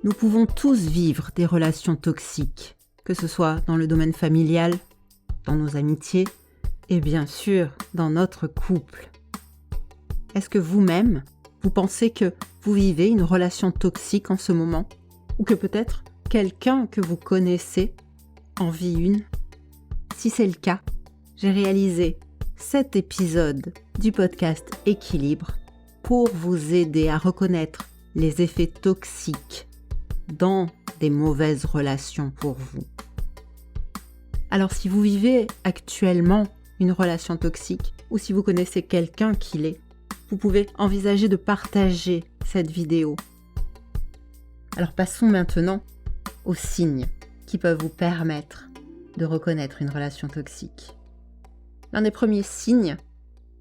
Nous pouvons tous vivre des relations toxiques, que ce soit dans le domaine familial, dans nos amitiés et bien sûr dans notre couple. Est-ce que vous-même, vous pensez que vous vivez une relation toxique en ce moment? Ou que peut-être quelqu'un que vous connaissez en vit une? Si c'est le cas, j'ai réalisé cet épisode du podcast Équilibre pour vous aider à reconnaître les effets toxiques dans des mauvaises relations pour vous. Alors si vous vivez actuellement une relation toxique ou si vous connaissez quelqu'un qui l'est, vous pouvez envisager de partager cette vidéo. Alors passons maintenant aux signes qui peuvent vous permettre de reconnaître une relation toxique. L'un des premiers signes,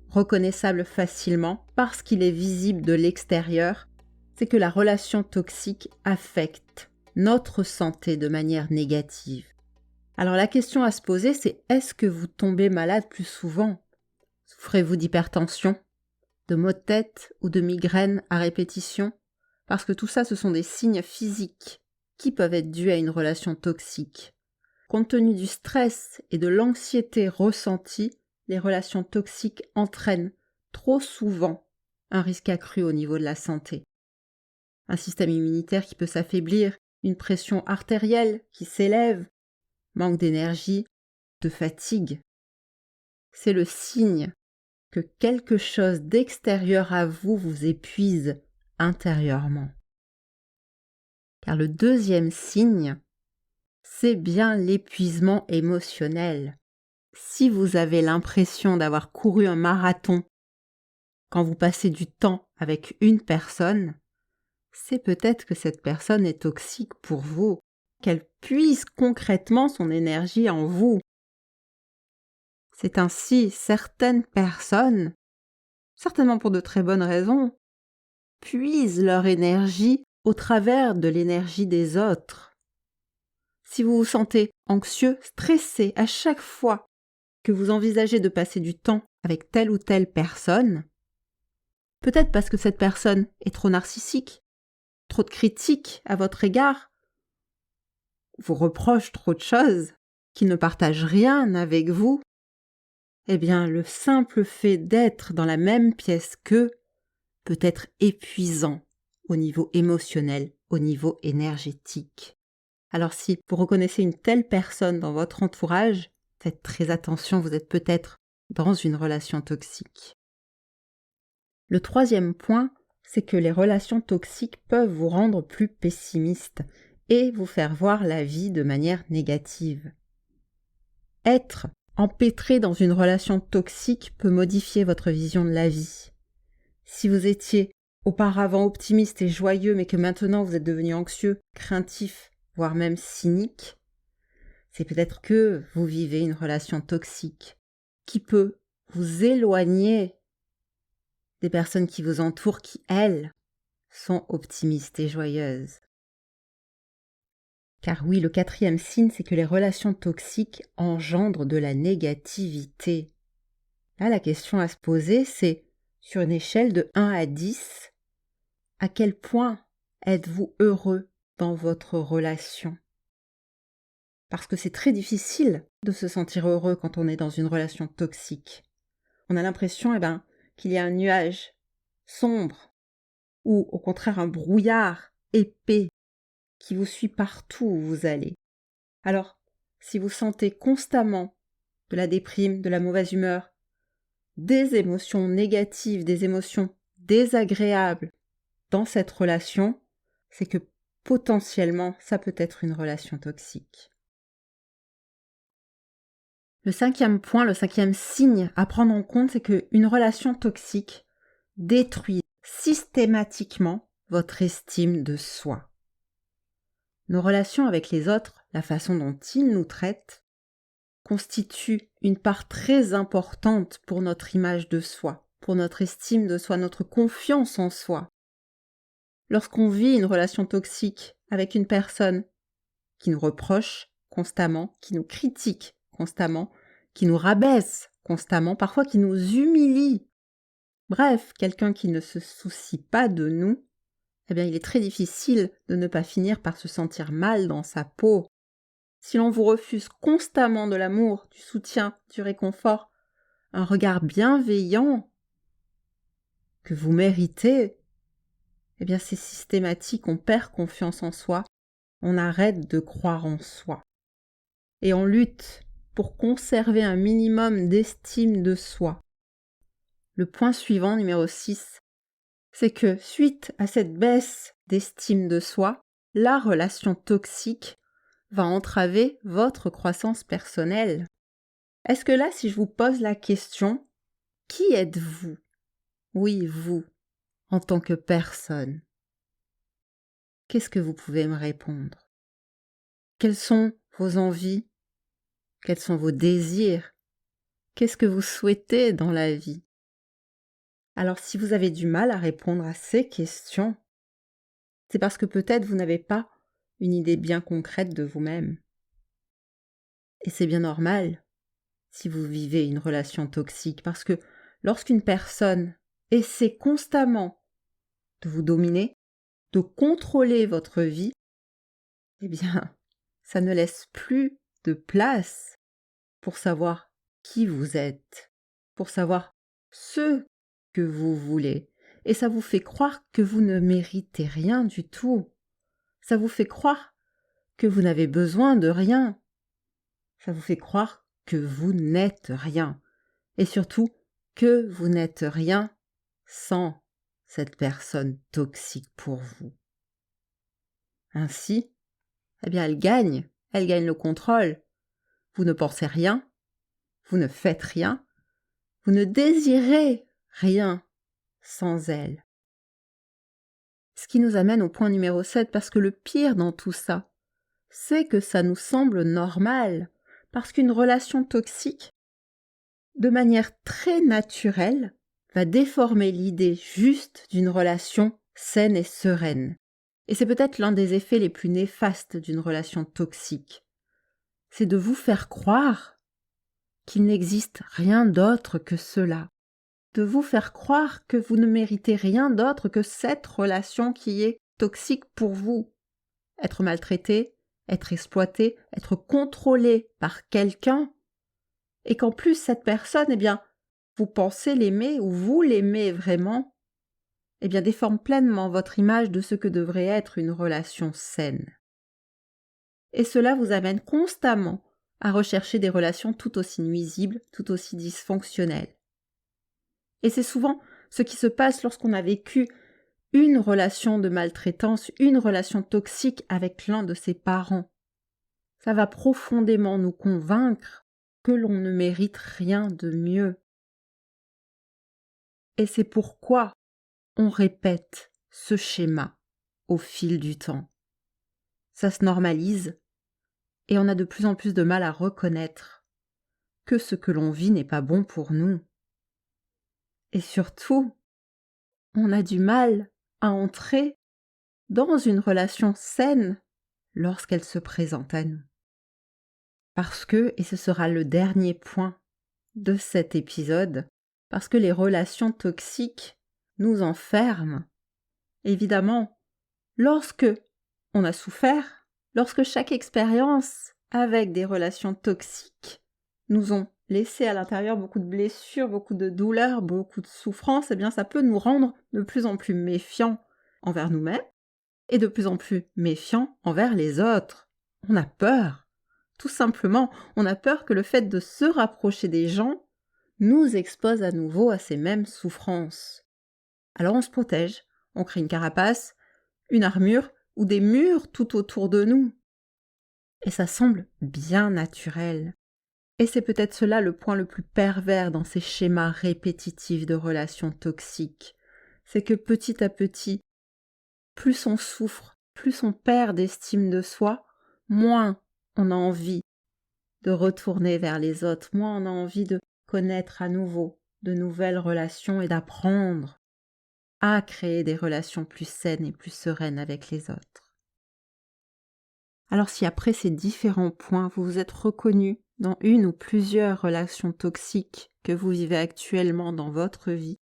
reconnaissable facilement parce qu'il est visible de l'extérieur, c'est que la relation toxique affecte notre santé de manière négative. Alors la question à se poser, c'est est-ce que vous tombez malade plus souvent? Souffrez-vous d'hypertension, de maux de tête ou de migraines à répétition? Parce que tout ça, ce sont des signes physiques qui peuvent être dus à une relation toxique. Compte tenu du stress et de l'anxiété ressentie, les relations toxiques entraînent trop souvent un risque accru au niveau de la santé. Un système immunitaire qui peut s'affaiblir, une pression artérielle qui s'élève, manque d'énergie, de fatigue. C'est le signe que quelque chose d'extérieur à vous vous épuise intérieurement. Car le deuxième signe, c'est bien l'épuisement émotionnel. Si vous avez l'impression d'avoir couru un marathon quand vous passez du temps avec une personne, c'est peut-être que cette personne est toxique pour vous, qu'elle puise concrètement son énergie en vous. C'est ainsi certaines personnes, certainement pour de très bonnes raisons, puisent leur énergie au travers de l'énergie des autres. Si vous vous sentez anxieux, stressé à chaque fois que vous envisagez de passer du temps avec telle ou telle personne, peut-être parce que cette personne est trop narcissique, trop de critiques à votre égard, vous reproche trop de choses, qu'il ne partage rien avec vous, eh bien le simple fait d'être dans la même pièce qu'eux peut être épuisant au niveau émotionnel, au niveau énergétique. Alors si vous reconnaissez une telle personne dans votre entourage, faites très attention, vous êtes peut-être dans une relation toxique. Le troisième point, c'est que les relations toxiques peuvent vous rendre plus pessimiste et vous faire voir la vie de manière négative. Être empêtré dans une relation toxique peut modifier votre vision de la vie. Si vous étiez auparavant optimiste et joyeux, mais que maintenant vous êtes devenu anxieux, craintif, voire même cynique, c'est peut-être que vous vivez une relation toxique qui peut vous éloigner des personnes qui vous entourent qui, elles, sont optimistes et joyeuses. Car oui, le quatrième signe, c'est que les relations toxiques engendrent de la négativité. Là, la question à se poser, c'est, sur une échelle de 1 à 10, à quel point êtes-vous heureux dans votre relation? Parce que c'est très difficile de se sentir heureux quand on est dans une relation toxique. On a l'impression, qu'il y a un nuage sombre ou au contraire un brouillard épais qui vous suit partout où vous allez. Alors, si vous sentez constamment de la déprime, de la mauvaise humeur, des émotions négatives, des émotions désagréables dans cette relation, c'est que potentiellement, ça peut être une relation toxique. Le cinquième point, le cinquième signe à prendre en compte, c'est qu'une relation toxique détruit systématiquement votre estime de soi. Nos relations avec les autres, la façon dont ils nous traitent, constituent une part très importante pour notre image de soi, pour notre estime de soi, notre confiance en soi. Lorsqu'on vit une relation toxique avec une personne qui nous reproche constamment, qui nous critique constamment, qui nous rabaisse constamment, parfois qui nous humilie, bref, quelqu'un qui ne se soucie pas de nous, eh bien il est très difficile de ne pas finir par se sentir mal dans sa peau. Si l'on vous refuse constamment de l'amour, du soutien, du réconfort, un regard bienveillant que vous méritez, eh bien c'est systématique, on perd confiance en soi, on arrête de croire en soi. Et on lutte pour conserver un minimum d'estime de soi. Le point suivant, numéro 6, c'est que suite à cette baisse d'estime de soi, la relation toxique va entraver votre croissance personnelle. Est-ce que là, si je vous pose la question, qui êtes-vous? Oui, vous, en tant que personne. Qu'est-ce que vous pouvez me répondre? Quelles sont vos envies? Quels sont vos désirs? Qu'est-ce que vous souhaitez dans la vie? Alors si vous avez du mal à répondre à ces questions, c'est parce que peut-être vous n'avez pas une idée bien concrète de vous-même. Et c'est bien normal si vous vivez une relation toxique, parce que lorsqu'une personne essaie constamment de vous dominer, de contrôler votre vie, eh bien, ça ne laisse plus de place pour savoir qui vous êtes, pour savoir ce que vous voulez. Et ça vous fait croire que vous ne méritez rien du tout. Ça vous fait croire que vous n'avez besoin de rien. Ça vous fait croire que vous n'êtes rien. Et surtout, que vous n'êtes rien sans cette personne toxique pour vous. Ainsi, eh bien, elle gagne le contrôle. Vous ne pensez rien, vous ne faites rien, vous ne désirez rien sans elle. Ce qui nous amène au point numéro 7, parce que le pire dans tout ça, c'est que ça nous semble normal, parce qu'une relation toxique, de manière très naturelle, va déformer l'idée juste d'une relation saine et sereine. Et c'est peut-être l'un des effets les plus néfastes d'une relation toxique. C'est de vous faire croire qu'il n'existe rien d'autre que cela. De vous faire croire que vous ne méritez rien d'autre que cette relation qui est toxique pour vous. Être maltraité, être exploité, être contrôlé par quelqu'un, et qu'en plus cette personne, eh bien, vous pensez l'aimer ou vous l'aimez vraiment, eh bien, déforme pleinement votre image de ce que devrait être une relation saine. Et cela vous amène constamment à rechercher des relations tout aussi nuisibles, tout aussi dysfonctionnelles. Et c'est souvent ce qui se passe lorsqu'on a vécu une relation de maltraitance, une relation toxique avec l'un de ses parents. Ça va profondément nous convaincre que l'on ne mérite rien de mieux. Et c'est pourquoi on répète ce schéma au fil du temps. Ça se normalise et on a de plus en plus de mal à reconnaître que ce que l'on vit n'est pas bon pour nous. Et surtout, on a du mal à entrer dans une relation saine lorsqu'elle se présente à nous. Parce que, et ce sera le dernier point de cet épisode, parce que les relations toxiques nous enferment. Évidemment, lorsque on a souffert, lorsque chaque expérience avec des relations toxiques nous ont laissé à l'intérieur beaucoup de blessures, beaucoup de douleurs, beaucoup de souffrances, eh bien ça peut nous rendre de plus en plus méfiants envers nous-mêmes et de plus en plus méfiants envers les autres. On a peur. Tout simplement, on a peur que le fait de se rapprocher des gens nous expose à nouveau à ces mêmes souffrances. Alors on se protège, on crée une carapace, une armure ou des murs tout autour de nous. Et ça semble bien naturel. Et c'est peut-être cela le point le plus pervers dans ces schémas répétitifs de relations toxiques. C'est que petit à petit, plus on souffre, plus on perd d'estime de soi, moins on a envie de retourner vers les autres, moins on a envie de connaître à nouveau de nouvelles relations et d'apprendre à créer des relations plus saines et plus sereines avec les autres. Alors si après ces différents points, vous vous êtes reconnu dans une ou plusieurs relations toxiques que vous vivez actuellement dans votre vie,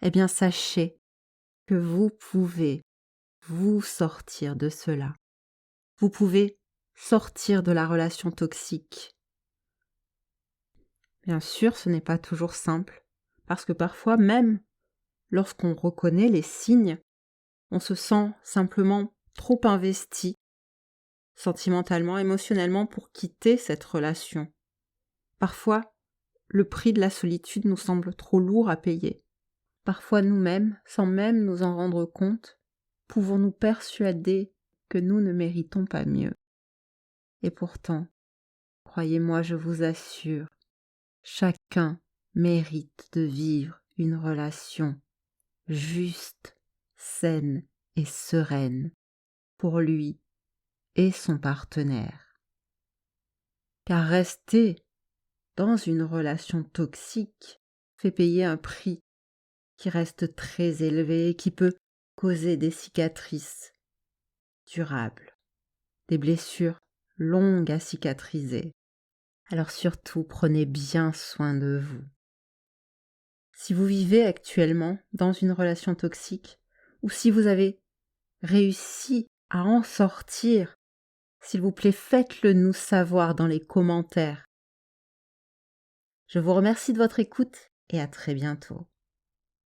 eh bien sachez que vous pouvez vous sortir de cela. Vous pouvez sortir de la relation toxique. Bien sûr, ce n'est pas toujours simple, parce que parfois même, lorsqu'on reconnaît les signes, on se sent simplement trop investi, sentimentalement, émotionnellement, pour quitter cette relation. Parfois, le prix de la solitude nous semble trop lourd à payer. Parfois nous-mêmes, sans même nous en rendre compte, pouvons nous persuader que nous ne méritons pas mieux. Et pourtant, croyez-moi, je vous assure, chacun mérite de vivre une relation juste, saine et sereine pour lui et son partenaire. Car rester dans une relation toxique fait payer un prix qui reste très élevé et qui peut causer des cicatrices durables, des blessures longues à cicatriser. Alors surtout, prenez bien soin de vous. Si vous vivez actuellement dans une relation toxique, ou si vous avez réussi à en sortir, s'il vous plaît, faites-le nous savoir dans les commentaires. Je vous remercie de votre écoute et à très bientôt.